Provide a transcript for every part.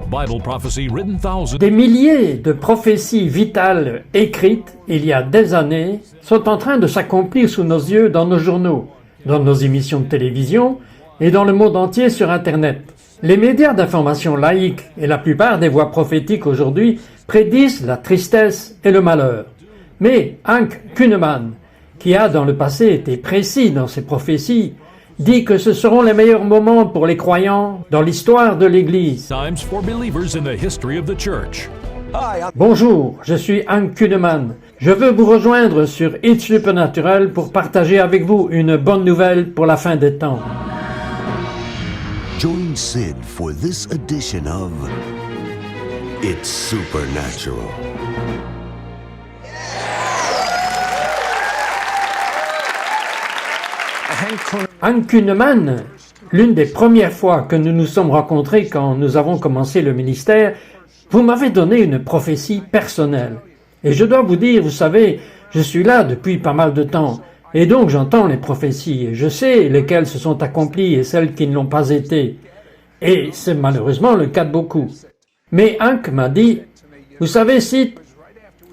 Bible prophecy written thousands. Des milliers de prophéties vitales écrites il y a des années sont en train de s'accomplir sous nos yeux dans nos journaux, dans nos émissions de télévision et dans le monde entier sur Internet. Les médias d'information laïques et la plupart des voix prophétiques aujourd'hui prédisent la tristesse et le malheur. Mais Hank Kunneman, qui a dans le passé été précis dans ses prophéties, dit que ce seront les meilleurs moments pour les croyants dans l'histoire de l'Église. Times for believers in the history of the church. Bonjour, je suis Hank Kunneman. Je veux vous rejoindre sur It's Supernatural pour partager avec vous une bonne nouvelle pour la fin des temps. Join Sid for this edition of It's Supernatural. Hank Kunneman, l'une des premières fois que nous nous sommes rencontrés quand nous avons commencé le ministère, vous m'avez donné une prophétie personnelle. Et je dois vous dire, vous savez, je suis là depuis pas mal de temps, et donc j'entends les prophéties, et je sais lesquelles se sont accomplies et celles qui ne l'ont pas été. Et c'est malheureusement le cas de beaucoup. Mais Hank m'a dit, vous savez, Sid,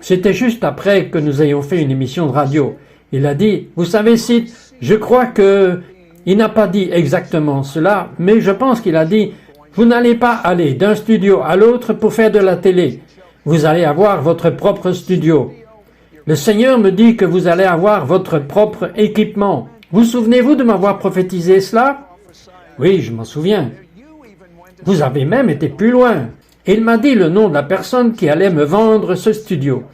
c'était juste après que nous ayons fait une émission de radio. Il a dit, vous savez, Sid, je crois que il n'a pas dit exactement cela, mais je pense qu'il a dit, vous n'allez pas aller d'un studio à l'autre pour faire de la télé. Vous allez avoir votre propre studio. Le Seigneur me dit que vous allez avoir votre propre équipement. Vous souvenez-vous de m'avoir prophétisé cela? Oui, je m'en souviens. Vous avez même été plus loin. Il m'a dit le nom de la personne qui allait me vendre ce studio.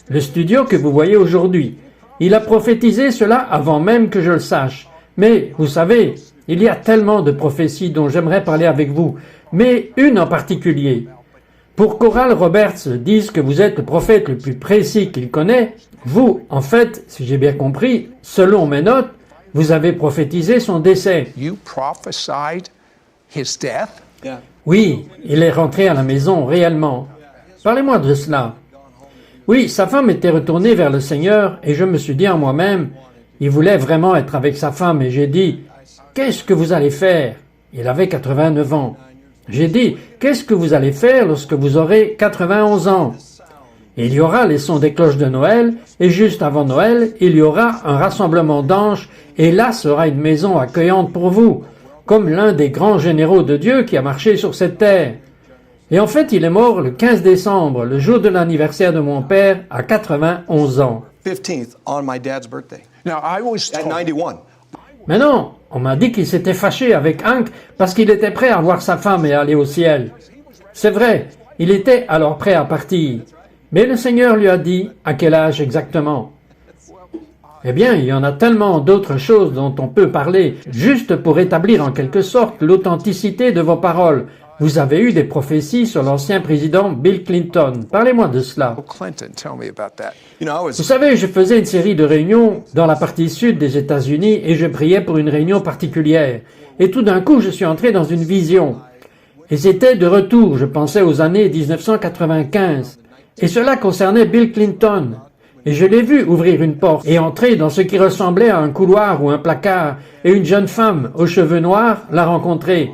Le studio que vous voyez aujourd'hui. Il a prophétisé cela avant même que je le sache. Mais, vous savez, il y a tellement de prophéties dont j'aimerais parler avec vous, mais une en particulier. Pour qu'Oral Roberts dise que vous êtes le prophète le plus précis qu'il connaît, vous, en fait, si j'ai bien compris, selon mes notes, vous avez prophétisé son décès. You prophesied his death? Oui, il est rentré à la maison réellement. Parlez-moi de cela. Oui, sa femme était retournée vers le Seigneur et je me suis dit en moi-même, il voulait vraiment être avec sa femme et j'ai dit, qu'est-ce que vous allez faire? Il avait 89 ans. J'ai dit, qu'est-ce que vous allez faire lorsque vous aurez 91 ans? Il y aura les sons des cloches de Noël et juste avant Noël, il y aura un rassemblement d'anges et là sera une maison accueillante pour vous, comme l'un des grands généraux de Dieu qui a marché sur cette terre. Et en fait, il est mort le 15 décembre, le jour de l'anniversaire de mon père, à 91 ans. 15th on my dad's birthday Now, I was at told, 91. Mais non, on m'a dit qu'il s'était fâché avec Hank parce qu'il était prêt à voir sa femme et aller au ciel. C'est vrai, il était alors prêt à partir. Mais le Seigneur lui a dit à quel âge exactement. Eh bien, il y en a tellement d'autres choses dont on peut parler, juste pour établir en quelque sorte l'authenticité de vos paroles. Vous avez eu des prophéties sur l'ancien président Bill Clinton. Parlez-moi de cela. Clinton, tell me about that. You know, I Vous was savez, je faisais une série de réunions dans la partie sud des États-Unis et je priais pour une réunion particulière. Et tout d'un coup, je suis entré dans une vision. Et c'était de retour, je pensais aux années 1995. Et cela concernait Bill Clinton. Et je l'ai vu ouvrir une porte et entrer dans ce qui ressemblait à un couloir ou un placard. Et une jeune femme aux cheveux noirs l'a rencontré.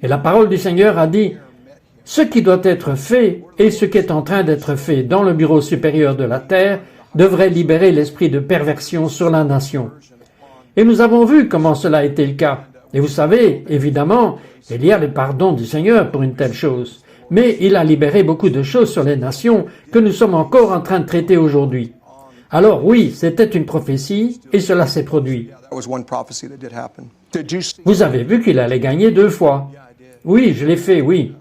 Et la parole du Seigneur a dit, « Ce qui doit être fait et ce qui est en train d'être fait dans le bureau supérieur de la terre devrait libérer l'esprit de perversion sur la nation. » Et nous avons vu comment cela a été le cas. Et vous savez, évidemment, il y a le pardon du Seigneur pour une telle chose. Mais il a libéré beaucoup de choses sur les nations que nous sommes encore en train de traiter aujourd'hui. Alors oui, c'était une prophétie et cela s'est produit. that was one prophecy that did happen. Did you Vous avez vu qu'il allait gagner 2 fois. Oui, je l'ai fait, oui.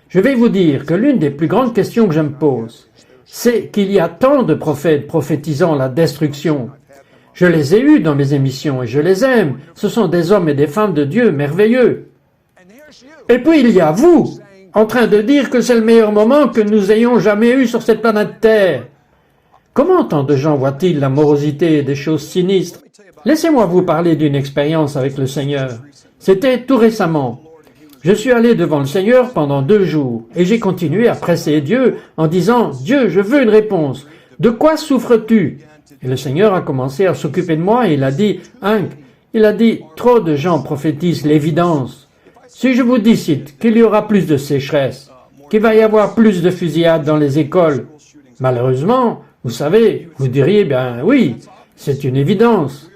Je vais vous dire que l'une des plus grandes questions que je me pose, c'est qu'il y a tant de prophètes prophétisant la destruction. Je les ai eus dans mes émissions et je les aime. Ce sont des hommes et des femmes de Dieu merveilleux. Et puis il y a vous, en train de dire que c'est le meilleur moment que nous ayons jamais eu sur cette planète Terre. Comment tant de gens voient-ils la morosité et des choses sinistres? Laissez-moi vous parler d'une expérience avec le Seigneur. C'était tout récemment. Je suis allé devant le Seigneur pendant 2 jours et j'ai continué à presser Dieu en disant « Dieu, je veux une réponse. De quoi souffres-tu » Et le Seigneur a commencé à s'occuper de moi et il a dit « Hank, il a dit « Trop de gens prophétisent l'évidence. Si je vous dis, Sid, qu'il y aura plus de sécheresse, qu'il va y avoir plus de fusillades dans les écoles. Malheureusement, vous savez, vous diriez, bien oui, c'est une évidence.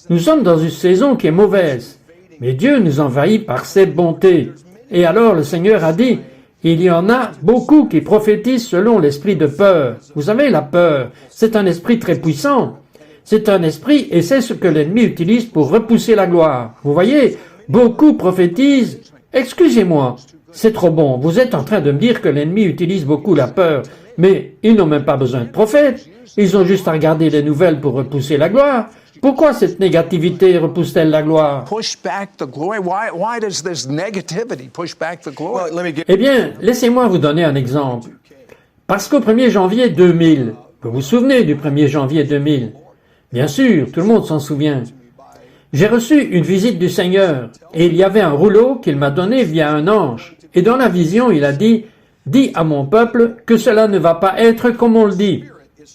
Nous sommes dans une saison qui est mauvaise, mais Dieu nous envahit par ses bontés. Et alors le Seigneur a dit, il y en a beaucoup qui prophétisent selon l'esprit de peur. Vous savez, la peur, c'est un esprit très puissant. C'est un esprit et c'est ce que l'ennemi utilise pour repousser la gloire. Vous voyez, beaucoup prophétisent. Excusez-moi, c'est trop bon. Vous êtes en train de me dire que l'ennemi utilise beaucoup la peur. Mais ils n'ont même pas besoin de prophètes. Ils ont juste à regarder les nouvelles pour repousser la gloire. Pourquoi cette négativité repousse-t-elle la gloire? Push back the glory. Why does this negativity push back the glory? Well, let me give Eh bien, laissez-moi vous donner un exemple. Parce qu'au 1er janvier 2000, vous vous souvenez du 1er janvier 2000? Bien sûr, tout le monde s'en souvient. J'ai reçu une visite du Seigneur et il y avait un rouleau qu'il m'a donné via un ange. Et dans la vision, il a dit, « Dis à mon peuple que cela ne va pas être comme on le dit.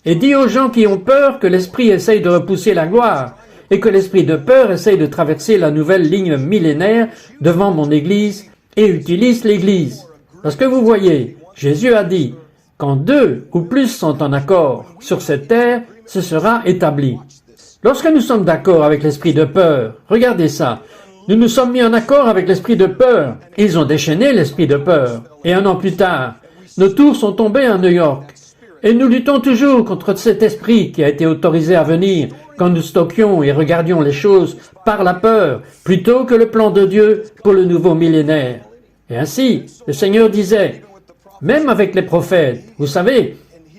Et dis aux gens qui ont peur que l'esprit essaye de repousser la gloire et que l'esprit de peur essaye de traverser la nouvelle ligne millénaire devant mon Église et utilise l'Église. » Parce que vous voyez, Jésus a dit, « Quand 2 ou plus sont en accord sur cette terre, ce sera établi. » Lorsque nous sommes d'accord avec l'esprit de peur, regardez ça, nous nous sommes mis en accord avec l'esprit de peur. Ils ont déchaîné l'esprit de peur. Et 1 an plus tard, nos tours sont tombées à New York. Et nous luttons toujours contre cet esprit qui a été autorisé à venir quand nous stockions et regardions les choses par la peur, plutôt que le plan de Dieu pour le nouveau millénaire. Et ainsi, le Seigneur disait, même avec les prophètes, vous savez,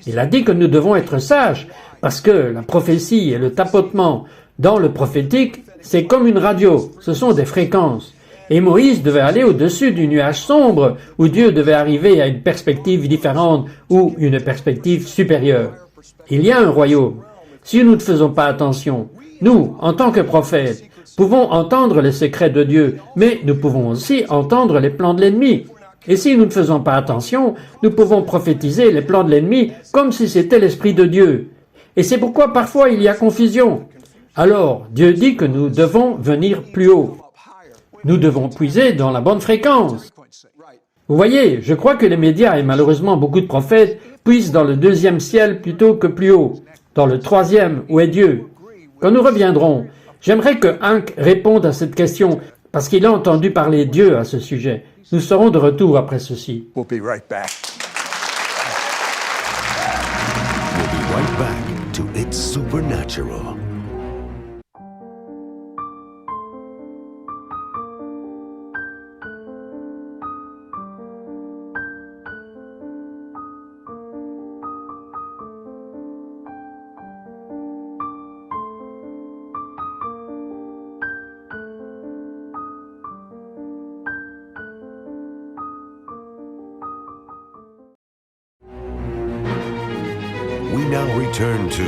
il a dit que nous devons être sages, parce que la prophétie et le tapotement dans le prophétique, c'est comme une radio, ce sont des fréquences. Et Moïse devait aller au-dessus du nuage sombre, où Dieu devait arriver à une perspective différente ou une perspective supérieure. Il y a un royaume. Si nous ne faisons pas attention, nous, en tant que prophètes, pouvons entendre les secrets de Dieu, mais nous pouvons aussi entendre les plans de l'ennemi. Et si nous ne faisons pas attention, nous pouvons prophétiser les plans de l'ennemi comme si c'était l'Esprit de Dieu. Et c'est pourquoi parfois il y a confusion. Alors, Dieu dit que nous devons venir plus haut. Nous devons puiser dans la bonne fréquence. Vous voyez, je crois que les médias et malheureusement beaucoup de prophètes puisent dans le 2e ciel plutôt que plus haut, dans le 3e où est Dieu. Quand nous reviendrons, j'aimerais que Hank réponde à cette question parce qu'il a entendu parler Dieu à ce sujet. Nous serons de retour après ceci. We'll be right back. We'll be right back to It's Supernatural. We now return to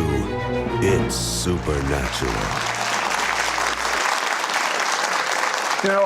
It's Supernatural. You know,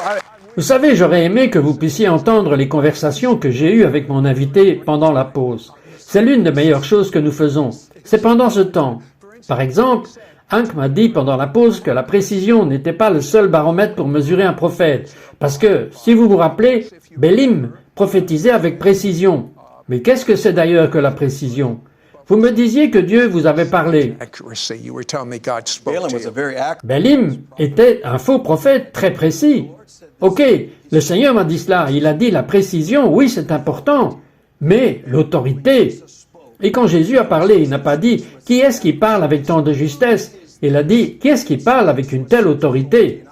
Vous savez, j'aurais aimé que vous puissiez entendre les conversations que j'ai eues avec mon invité pendant la pause. C'est l'une des meilleures choses que nous faisons. C'est pendant ce temps. Par exemple, Hank m'a dit pendant la pause que la précision n'était pas le seul baromètre pour mesurer un prophète. Parce que, si vous vous rappelez, Bélim prophétisait avec précision. Mais qu'est-ce que c'est d'ailleurs que la précision? Vous me disiez que Dieu vous avait parlé. accuracy. You were telling me God spoke Balaam to was a you. very accurate. Bélim était un faux prophète très précis. Ok, le Seigneur m'a dit cela. Il a dit la précision, oui, c'est important. Mais l'autorité. Et quand Jésus a parlé, il n'a pas dit « Qui est-ce qui parle avec tant de justesse ?» Il a dit « Qui est-ce qui parle avec une telle autorité ?»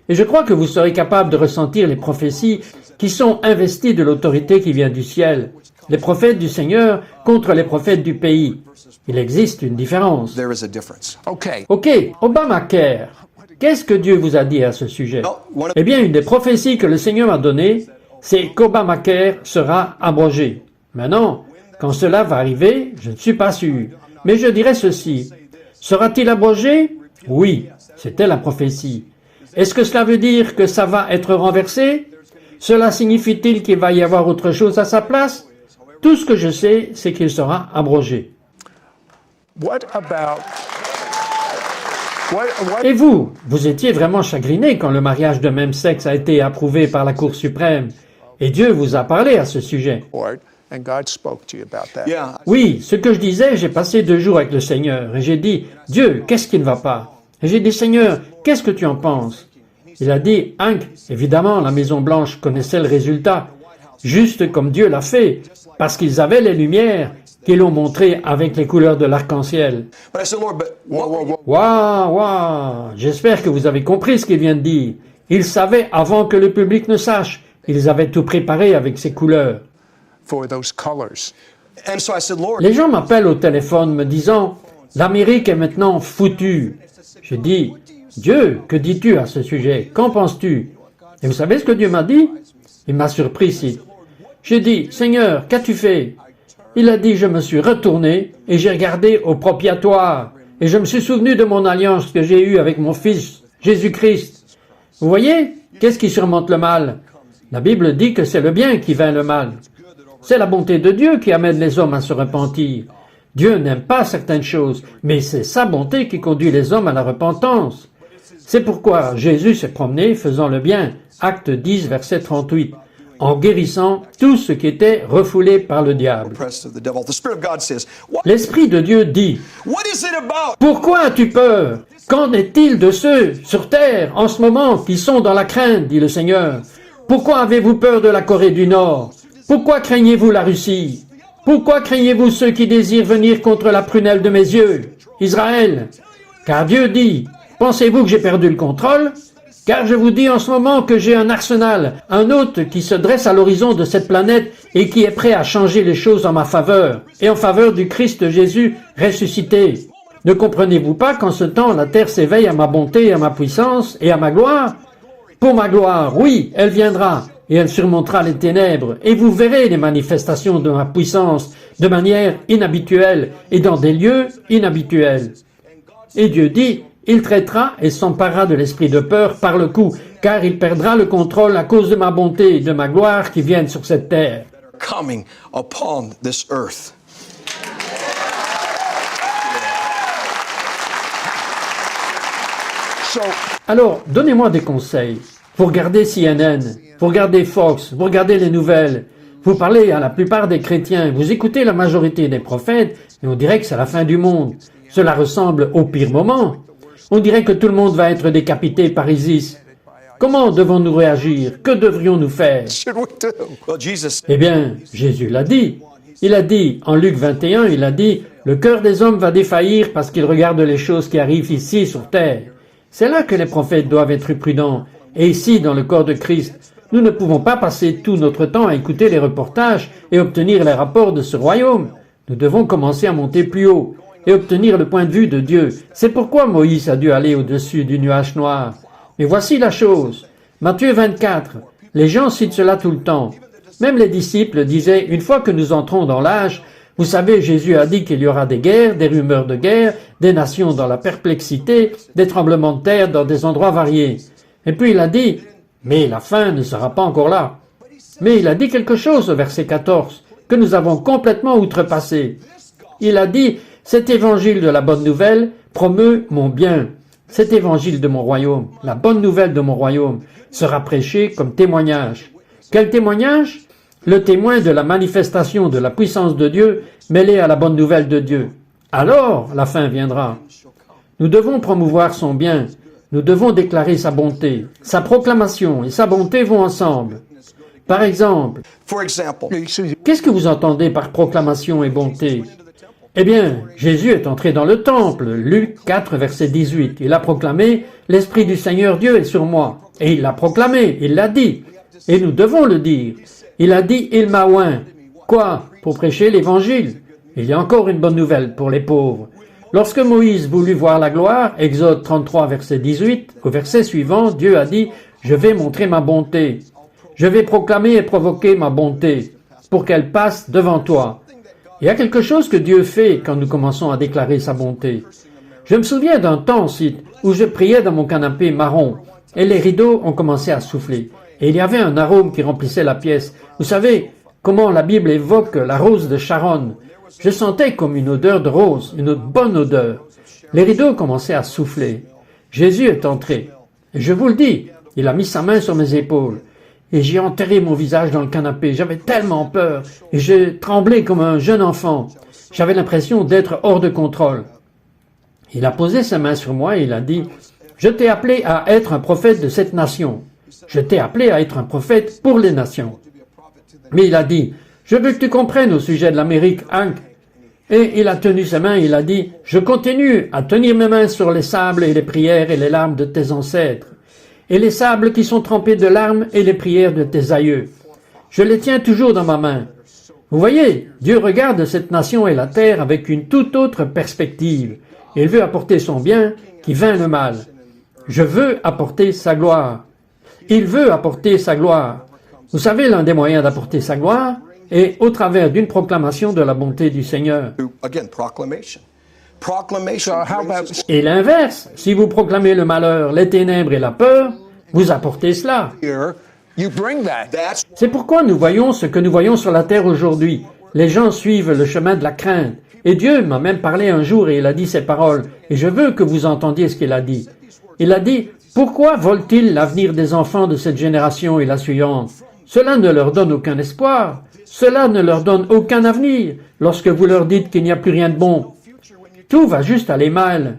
Et je crois que vous serez capable de ressentir les prophéties qui sont investies de l'autorité qui vient du ciel. Les prophètes du Seigneur contre les prophètes du pays. Il existe une différence. There is a difference. Okay. Ok, Obamacare. Qu'est-ce que Dieu vous a dit à ce sujet? Eh bien, une des prophéties que le Seigneur m'a données, c'est qu'Obamacare sera abrogé. Maintenant, quand cela va arriver, je ne suis pas sûr. Mais je dirais ceci. Sera-t-il abrogé? Oui, c'était la prophétie. Est-ce que cela veut dire que ça va être renversé? Cela signifie-t-il qu'il va y avoir autre chose à sa place? Tout ce que je sais, c'est qu'il sera abrogé. What about what Et vous étiez vraiment chagriné quand le mariage de même sexe a été approuvé par la Cour suprême. Et Dieu vous a parlé à ce sujet. for it, and God spoke to you about that. Yeah. Oui, ce que je disais, j'ai passé 2 jours avec le Seigneur et j'ai dit, Dieu, qu'est-ce qui ne va pas? Et j'ai dit, Seigneur, qu'est-ce que tu en penses? Il a dit, Hank, évidemment, la Maison Blanche connaissait le résultat, juste comme Dieu l'a fait, parce qu'ils avaient les lumières qu'ils l'ont montré avec les couleurs de l'arc-en-ciel. But I said, Lord, but what were you- Waouh, j'espère que vous avez compris ce qu'il vient de dire. Ils savaient avant que le public ne sache. Ils avaient tout préparé avec ces couleurs. For those colors. And so I said, Lord, Les gens m'appellent au téléphone me disant « L'Amérique est maintenant foutue ». Je dis « Dieu, que dis-tu à ce sujet? Qu'en penses-tu » Et vous savez ce que Dieu m'a dit? Il m'a surpris ici. J'ai dit « Seigneur, qu'as-tu fait » Il a dit « Je me suis retourné et j'ai regardé au propiatoire et je me suis souvenu de mon alliance que j'ai eue avec mon Fils, Jésus-Christ. » Vous voyez? Qu'est-ce qui surmonte le mal? La Bible dit que c'est le bien qui vainc le mal. C'est la bonté de Dieu qui amène les hommes à se repentir. Dieu n'aime pas certaines choses, mais c'est sa bonté qui conduit les hommes à la repentance. C'est pourquoi Jésus s'est promené faisant le bien, acte 10, verset 38, en guérissant tout ce qui était refoulé par le diable. press of the devil. The Spirit of God says, L'Esprit de Dieu dit, what is it about? « Pourquoi as-tu peur? Qu'en est-il de ceux sur terre en ce moment qui sont dans la crainte, dit le Seigneur? Pourquoi avez-vous peur de la Corée du Nord? Pourquoi craignez-vous la Russie? Pourquoi craignez-vous ceux qui désirent venir contre la prunelle de mes yeux? Israël. Car Dieu dit, pensez-vous que j'ai perdu le contrôle? Car je vous dis en ce moment que j'ai un arsenal, un hôte qui se dresse à l'horizon de cette planète et qui est prêt à changer les choses en ma faveur et en faveur du Christ Jésus ressuscité. Ne comprenez-vous pas qu'en ce temps la terre s'éveille à ma bonté et à ma puissance et à ma gloire? Pour ma gloire, oui, elle viendra et elle surmontera les ténèbres et vous verrez les manifestations de ma puissance de manière inhabituelle et dans des lieux inhabituels. Et Dieu dit, il traitera et s'emparera de l'esprit de peur par le coup, car il perdra le contrôle à cause de ma bonté et de ma gloire qui viennent sur cette terre. Coming upon this earth. So, Alors, donnez-moi des conseils. Vous regardez CNN, vous regardez Fox, vous regardez les nouvelles, vous parlez à la plupart des chrétiens, vous écoutez la majorité des prophètes, et on dirait que c'est la fin du monde. Cela ressemble au pire moment. On dirait que tout le monde va être décapité par Isis. Comment devons-nous réagir? Que devrions-nous faire? should we do? Well, Jesus, Eh bien, Jésus l'a dit. Il a dit, en Luc 21, il a dit, « Le cœur des hommes va défaillir parce qu'ils regardent les choses qui arrivent ici sur terre. » C'est là que les prophètes doivent être prudents. Et ici, dans le corps de Christ, nous ne pouvons pas passer tout notre temps à écouter les reportages et obtenir les rapports de ce royaume. Nous devons commencer à monter plus haut et obtenir le point de vue de Dieu. C'est pourquoi Moïse a dû aller au-dessus du nuage noir. Mais voici la chose. Matthieu 24. Les gens citent cela tout le temps. Même les disciples disaient, une fois que nous entrons dans l'âge, vous savez, Jésus a dit qu'il y aura des guerres, des rumeurs de guerre, des nations dans la perplexité, des tremblements de terre dans des endroits variés. Et puis il a dit, mais la fin ne sera pas encore là. Mais il a dit quelque chose au verset 14, que nous avons complètement outrepassé. Il a dit, cet évangile de la bonne nouvelle promeut mon bien. Cet évangile de mon royaume, la bonne nouvelle de mon royaume, sera prêché comme témoignage. Quel témoignage? Le témoin de la manifestation de la puissance de Dieu mêlée à la bonne nouvelle de Dieu. Alors la fin viendra. Nous devons promouvoir son bien. Nous devons déclarer sa bonté. Sa proclamation et sa bonté vont ensemble. Par exemple, for example, qu'est-ce que vous entendez par proclamation et bonté? Eh bien, Jésus est entré dans le temple, Luc 4, verset 18. Il a proclamé, « L'Esprit du Seigneur Dieu est sur moi. » Et il l'a proclamé, il l'a dit. Et nous devons le dire. Il a dit, « Il m'a oint. » Quoi? Pour prêcher l'Évangile. Il y a encore une bonne nouvelle pour les pauvres. Lorsque Moïse voulut voir la gloire, Exode 33, verset 18, au verset suivant, Dieu a dit, « Je vais montrer ma bonté. Je vais proclamer et provoquer ma bonté, pour qu'elle passe devant toi. » Il y a quelque chose que Dieu fait quand nous commençons à déclarer sa bonté. Je me souviens d'un temps où je priais dans mon canapé marron, et les rideaux ont commencé à souffler. Et il y avait un arôme qui remplissait la pièce. Vous savez comment la Bible évoque la rose de Sharon. Je sentais comme une odeur de rose, une bonne odeur. Les rideaux commençaient à souffler. Jésus est entré. Et je vous le dis, il a mis sa main sur mes épaules. et j'ai enterré mon visage dans le canapé. J'avais tellement peur et j'ai tremblé comme un jeune enfant. J'avais l'impression d'être hors de contrôle. Il a posé sa main sur moi et il a dit « Je t'ai appelé à être un prophète de cette nation. Je t'ai appelé à être un prophète pour les nations. » Mais il a dit « Je veux que tu comprennes au sujet de l'Amérique, Hank. » Et il a tenu sa main et il a dit « Je continue à tenir mes mains sur les sables et les prières et les larmes de tes ancêtres, et les sables qui sont trempés de larmes et les prières de tes aïeux. Je les tiens toujours dans ma main. » Vous voyez, Dieu regarde cette nation et la terre avec une toute autre perspective. Il veut apporter son bien qui vainc le mal. Je veux apporter sa gloire. Il veut apporter sa gloire. Vous savez, l'un des moyens d'apporter sa gloire est au travers d'une proclamation de la bonté du Seigneur. Again, proclamation. Proclamation. So how brings about us Et l'inverse, si vous proclamez le malheur, les ténèbres et la peur, vous apportez cela. here? You bring that. That's C'est pourquoi nous voyons ce que nous voyons sur la terre aujourd'hui. Les gens suivent le chemin de la crainte. Et Dieu m'a même parlé un jour et il a dit ces paroles. Et je veux que vous entendiez ce qu'il a dit. Il a dit, « Pourquoi volent-ils l'avenir des enfants de cette génération et la suivante? Cela ne leur donne aucun espoir. Cela ne leur donne aucun avenir lorsque vous leur dites qu'il n'y a plus rien de bon. Tout va juste aller mal.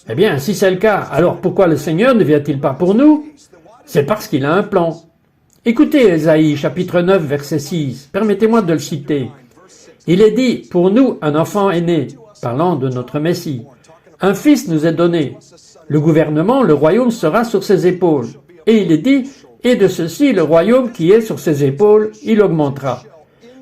Eh bien, si c'est le cas, alors pourquoi le Seigneur ne vient-il pas pour nous? C'est parce qu'il a un plan. » Écoutez Ésaïe, chapitre 9, verset 6. Permettez-moi de le citer. Il est dit, « Pour nous, un enfant est né, parlant de notre Messie. Un fils nous est donné. Le gouvernement, le royaume sera sur ses épaules. Et il est dit, « Et de ceci, le royaume qui est sur ses épaules, il augmentera. »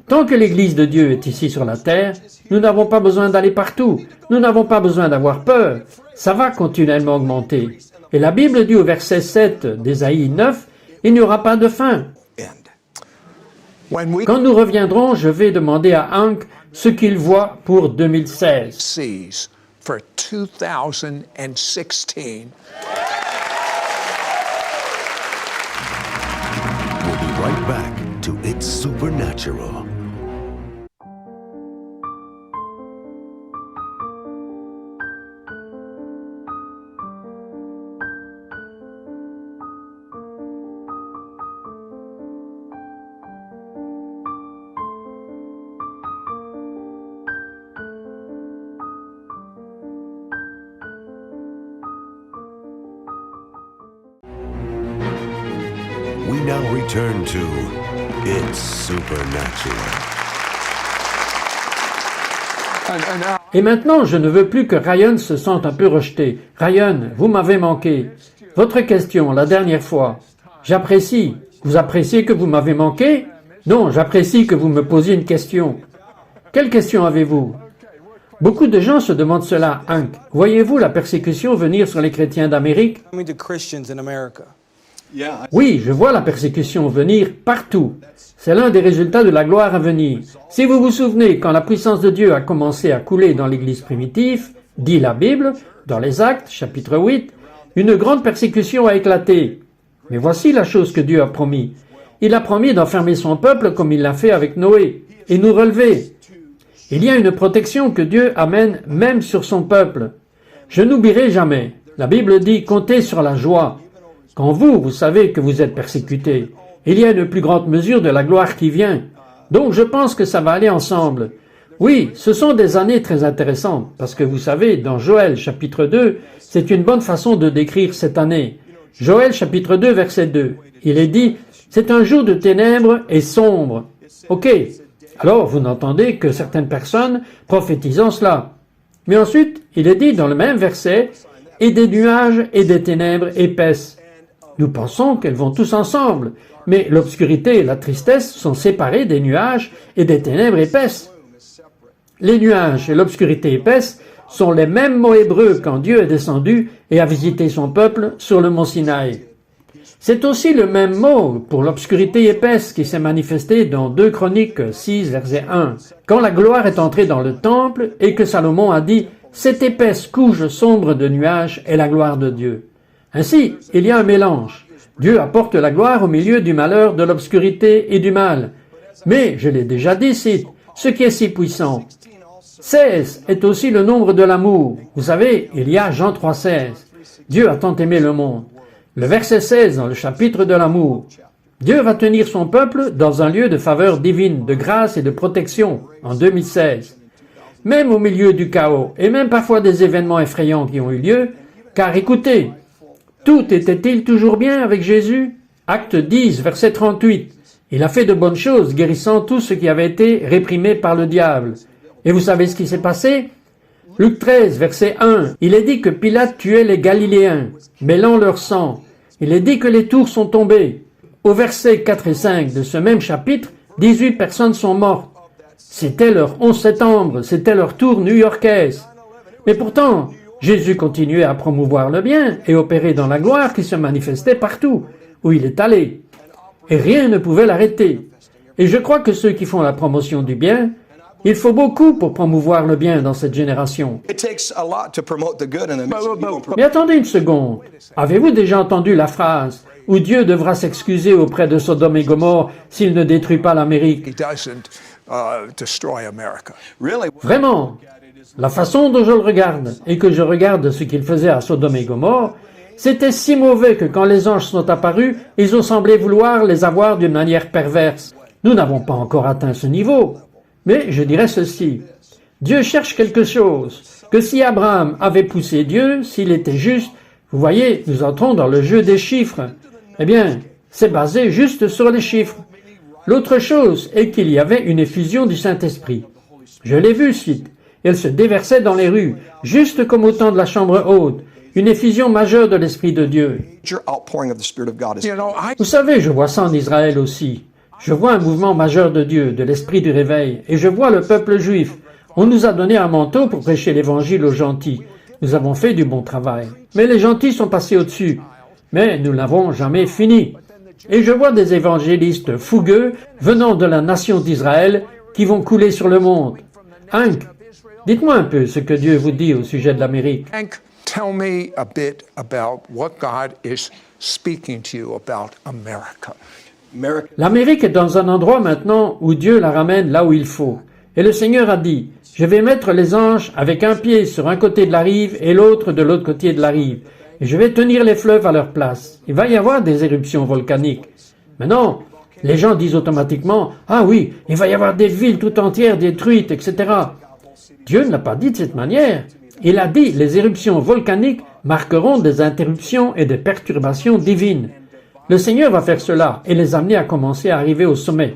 Tant que l'Église de Dieu est ici sur la terre, nous n'avons pas besoin d'aller partout. Nous n'avons pas besoin d'avoir peur. Ça va continuellement augmenter. Et la Bible dit au verset 7 d'Ésaïe 9, « Il n'y aura pas de fin. » end. When we Quand nous reviendrons, je vais demander à Hank ce qu'il voit pour 2016. sees for 2016, We'll be right back to It's Supernatural. We now return to It's Supernatural. Et maintenant, je ne veux plus que Ryan se sente un peu rejeté. Ryan, vous m'avez manqué. Votre question, la dernière fois. J'apprécie. Vous appréciez que vous m'avez manqué? Non, j'apprécie que vous me posiez une question. Quelle question avez-vous? Beaucoup de gens se demandent cela, Hank. Voyez-vous la persécution venir sur les chrétiens d'Amérique? coming to Christians in America. Yeah. Oui, je vois la persécution venir partout. C'est l'un des résultats de la gloire à venir. Si vous vous souvenez, quand la puissance de Dieu a commencé à couler dans l'Église primitive, dit la Bible, dans les Actes, chapitre 8, une grande persécution a éclaté. Mais voici la chose que Dieu a promis. Il a promis d'enfermer son peuple comme il l'a fait avec Noé, et nous relever. Il y a une protection que Dieu amène même sur son peuple. Je n'oublierai jamais. La Bible dit « Comptez sur la joie ». Quand vous savez que vous êtes persécuté, il y a une plus grande mesure de la gloire qui vient. Donc je pense que ça va aller ensemble. Oui, ce sont des années très intéressantes, parce que vous savez, dans Joël chapitre 2, c'est une bonne façon de décrire cette année. Joël chapitre 2, verset 2. Il est dit, c'est un jour de ténèbres et sombre. Ok. Alors vous n'entendez que certaines personnes prophétisant cela. Mais ensuite, il est dit dans le même verset, et des nuages et des ténèbres épaisses. Nous pensons qu'elles vont tous ensemble, mais l'obscurité et la tristesse sont séparées des nuages et des ténèbres épaisses. Les nuages et l'obscurité épaisse sont les mêmes mots hébreux quand Dieu est descendu et a visité son peuple sur le mont Sinaï. C'est aussi le même mot pour l'obscurité épaisse qui s'est manifestée dans 2 Chroniques 6, verset 1, quand la gloire est entrée dans le temple et que Salomon a dit « Cette épaisse couche sombre de nuages est la gloire de Dieu ». Ainsi, il y a un mélange. Dieu apporte la gloire au milieu du malheur, de l'obscurité et du mal. Mais, je l'ai déjà dit, c'est ce qui est si puissant. 16 est aussi le nombre de l'amour. Vous savez, il y a Jean 3,16. Dieu a tant aimé le monde. Le verset 16 dans le chapitre de l'amour. Dieu va tenir son peuple dans un lieu de faveur divine, de grâce et de protection en 2016. Même au milieu du chaos et même parfois des événements effrayants qui ont eu lieu, car écoutez, tout était-il toujours bien avec Jésus? Acte 10, verset 38. Il a fait de bonnes choses, guérissant tout ce qui avait été réprimé par le diable. Et vous savez ce qui s'est passé? Luc 13, verset 1. Il est dit que Pilate tuait les Galiléens, mêlant leur sang. Il est dit que les tours sont tombées. Au verset 4 et 5 de ce même chapitre, 18 personnes sont mortes. C'était leur 11 septembre, c'était leur tour new-yorkaise. Mais pourtant, Jésus continuait à promouvoir le bien et opérer dans la gloire qui se manifestait partout où il est allé. Et rien ne pouvait l'arrêter. Et je crois que ceux qui font la promotion du bien, il faut beaucoup pour promouvoir le bien dans cette génération. It takes a lot to promote the good in the midst of evil. Mais attendez une seconde. Avez-vous déjà entendu la phrase où Dieu devra s'excuser auprès de Sodome et Gomorrhe s'il ne détruit pas l'Amérique? He doesn't destroy America. Really? Vraiment, la façon dont je le regarde et que je regarde ce qu'il faisait à Sodome et Gomorrhe, c'était si mauvais que quand les anges sont apparus, ils ont semblé vouloir les avoir d'une manière perverse. Nous n'avons pas encore atteint ce niveau. Mais je dirais ceci. Dieu cherche quelque chose, que si Abraham avait poussé Dieu, s'il était juste, vous voyez, nous entrons dans le jeu des chiffres. Eh bien, c'est basé juste sur les chiffres. L'autre chose est qu'il y avait une effusion du Saint-Esprit. Je l'ai vu, cite. Elle se déversait dans les rues, juste comme au temps de la chambre haute, une effusion majeure de l'Esprit de Dieu. Major outpouring of the Spirit of God is You know, I Vous savez, je vois ça en Israël aussi. Je vois un mouvement majeur de Dieu, de l'Esprit du réveil, et je vois le peuple juif. On nous a donné un manteau pour prêcher l'Évangile aux gentils. Nous avons fait du bon travail. Mais les gentils sont passés au-dessus. Mais nous n'avons jamais fini. Et je vois des évangélistes fougueux venant de la nation d'Israël qui vont couler sur le monde. Hank, dites-moi un peu ce que Dieu vous dit au sujet de l'Amérique. Hank, tell me a bit about what God is speaking to you about America. America. L'Amérique est dans un endroit maintenant où Dieu la ramène là où il faut. Et le Seigneur a dit, je vais mettre les anges avec un pied sur un côté de la rive et l'autre de l'autre côté de la rive. Et je vais tenir les fleuves à leur place. Il va y avoir des éruptions volcaniques. Mais non, les gens disent automatiquement, ah oui, il va y avoir des villes tout entières détruites, etc. Dieu ne l'a pas dit de cette manière. Il a dit, les éruptions volcaniques marqueront des interruptions et des perturbations divines. Le Seigneur va faire cela et les amener à commencer à arriver au sommet.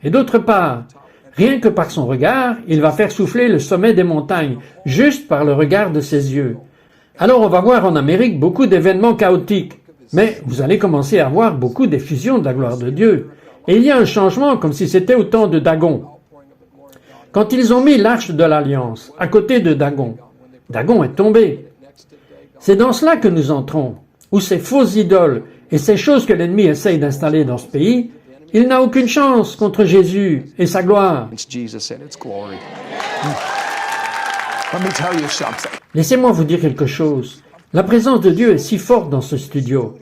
Et d'autre part, rien que par son regard, il va faire souffler le sommet des montagnes, juste par le regard de ses yeux. Alors on va voir en Amérique beaucoup d'événements chaotiques, mais vous allez commencer à voir beaucoup d'effusions de la gloire de Dieu. Et il y a un changement comme si c'était au temps de Dagon. Quand ils ont mis l'arche de l'Alliance à côté de Dagon, Dagon est tombé. C'est dans cela que nous entrons, où ces fausses idoles et ces choses que l'ennemi essaye d'installer dans ce pays, il n'a aucune chance contre Jésus et sa gloire. It's Jesus and its glory. Let me tell you something. Laissez-moi vous dire quelque chose. La présence de Dieu est si forte dans ce studio.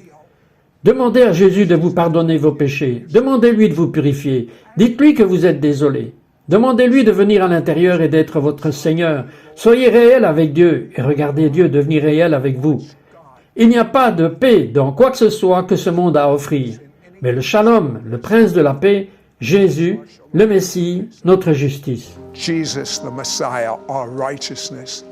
Demandez à Jésus de vous pardonner vos péchés. Demandez-lui de vous purifier. Dites-lui que vous êtes désolé. Demandez-lui de venir à l'intérieur et d'être votre Seigneur. Soyez réel avec Dieu et regardez Dieu devenir réel avec vous. Il n'y a pas de paix dans quoi que ce soit que ce monde a à offrir. Mais le Shalom, le prince de la paix, Jésus, le Messie, notre justice. Jesus, the Messiah, our righteousness,